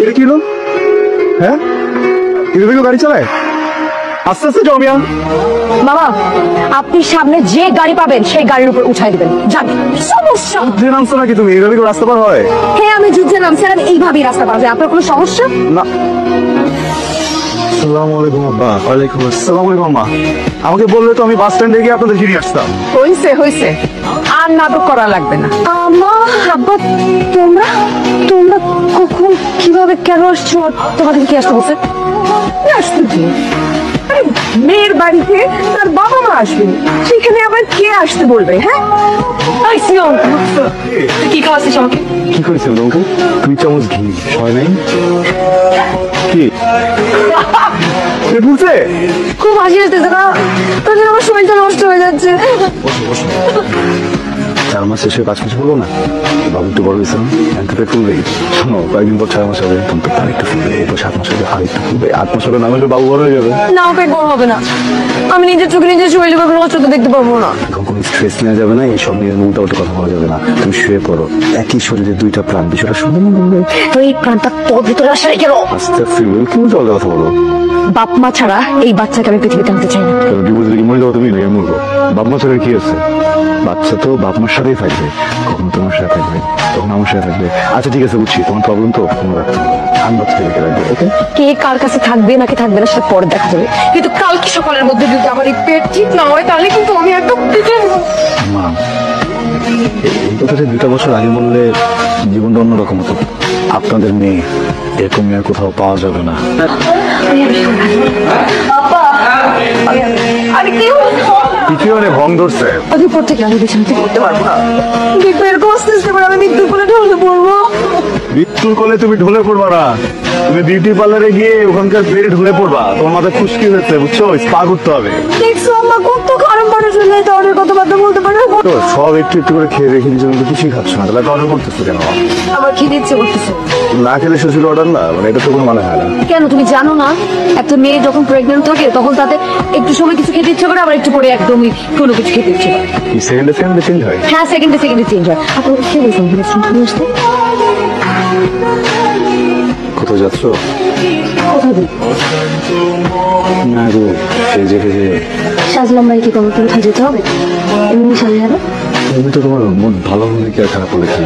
এটা কি হলো? হ্যাঁ, এভাবে কেউ গাড়ি চালায়? আস্তে আস্তে যাও মিয়া। বাবা, আপনি সামনে যে গাড়ি পাবেন সেই গাড়ির উপর উঠাই দিবেন। যাবেন সমস্যা? যুদ্ধে নামছো নাকি তুমি? এইভাবে কেউ রাস্তা পার হয়? হ্যাঁ, আমি যুদ্ধে নামছি, আর আমি এইভাবেই রাস্তা পার হই। আপনার কোনো সমস্যা? না। আসসালামু আলাইকুম আব্বা। ওয়ালাইকুম আসসালাম। আম্মা, আমাকে বললে তো আমি বাস স্ট্যান্ডে গিয়ে আপনাদের ফিরে আসতাম। হইছে হইছে, আর নাটক করা লাগবে না। মা, আব্বা, তোমরা তোমরা কখন কিভাবে কেন আসছো? তোমাদের কি আসতে বলছে? আসতে কি? আরে, মেয়ের বাড়িতে তার বাবা মা আসবে, সেখানে আবার কে আসতে বলবে? হ্যাঁ, কি খাওয়াচ্ছিস আমাকে? কি করেছিল তোমাকে? 2 চামচ ঘি হয় নাই? কি বুঝছে? খুব হাসি আসতেছে না, তাদের আমার শরীরটা নষ্ট হয়ে যাচ্ছে। 4 মাস শেষে 5 মাস বলবো না, বাবু একটু বড় হয়েছে, পেট ফুলবে। শোনো, কয়েকদিন পর 6 মাস হবে, তখন তো তার একটু ফুলবে, এরপর 7 মাস হবে, আর একটু ফুলবে, 8 মাস হবে, 9 মাস হবে, বাবু বড় হয়ে যাবে। না, পেট বড় হবে না। আমি নিজের চোখে নিজের শরীর ভাবে নষ্ট দেখতে পারবো না। এখন কোনো স্ট্রেস নেওয়া যাবে না, এইসব নিয়ে উল্টা উল্টা কথা বলা যাবে না। তুমি শুয়ে পড়ো, একই শরীরে 2টা প্রাণ, বিষয়টা শুনে তো এই প্রাণটা তোর ভিতরে আসে কেন? আস্তে ফিরবেন, কি উল্টা উল্টা কথা বলো? বাপ মা ছাড়া এই বাচ্চাকে আমি পৃথিবীতে আনতে চাই না। ডিভোর্স কি মরে যাবো তুমি নাকি আমি মরবো? বাপ মা ছাড়া কি আছে? বাচ্চা তো বাপ মার সাথেই থাকবে, কখনো তোমার সাথে থাকবে, তখন আমার সাথে থাকবে। আচ্ছা ঠিক আছে, বুঝছি তোমার প্রবলেম, তো কোনো রাখতে আমি বাচ্চাকে রেখে রাখবো। ওকে, কে কার কাছে থাকবে নাকি থাকবে না সেটা পরে দেখা যাবে, কিন্তু কালকে সকালের মধ্যে যদি আমার এই পেট ঠিক না হয় তাহলে কিন্তু আমি একদম মা, এই কথাটা 2টা বছর আগে বললে জীবনটা অন্যরকম হতো। আপনাদের মেয়ে এরকম মেয়ে কোথাও পাওয়া যাবে না। আরে কি দ্বিতীয় ভং ধরছে। আমি উপর থেকে আমি বিছানাতে করতে পারবো না। দেখবে এরকম আস্তে আস্তে করে আমি মৃত্যুর কোলে ঢলে পড়বো। মৃত্যুর কোলে তুমি ঢলে পড়বা না, তুমি বিউটি পার্লারে গিয়ে ওখানকার বেডে ঢলে পড়বা। তোমার মাথায় খুশকি হয়েছে, বুঝছো? স্পা করতে হবে। দেখছো আম্মা কত খারাপ মানুষ হলে তো অনেক কথাবার্তা বলতে পারে। তো সব একটু একটু করে খেয়ে রেখে দিয়েছো, কিন্তু কিছুই খাচ্ছ না, তাহলে অর্ডার করতেছো কেন? আমার খেতে ইচ্ছে করতেছে। না খেলে শ্বশুর অর্ডার না, মানে এটা তো কোনো মানে হয় না। কেন তুমি জানো না, একটা মেয়ে যখন প্রেগনেন্ট থাকে তখন তাতে একটু সময় কিছু খেতে ইচ্ছে করে, আবার একটু পরে একদমই কোনো কিছু খেতে ইচ্ছে করে। কি সেকেন্ডে চেঞ্জ হয়? হ্যাঁ, সেকেন্ডে চেঞ্জ হয়। আপনার কি বলছেন আসতে? কোথাও যাচ্ছ? কোথায় দিই না গো, সেজে ফেজে। সাজলাম ভাই, কি করবো? কোথায় যেতে হবে? এমনি সাজে যাবে। তুমি তো তোমার মন ভালো হলে কি আর খারাপ হলে কি?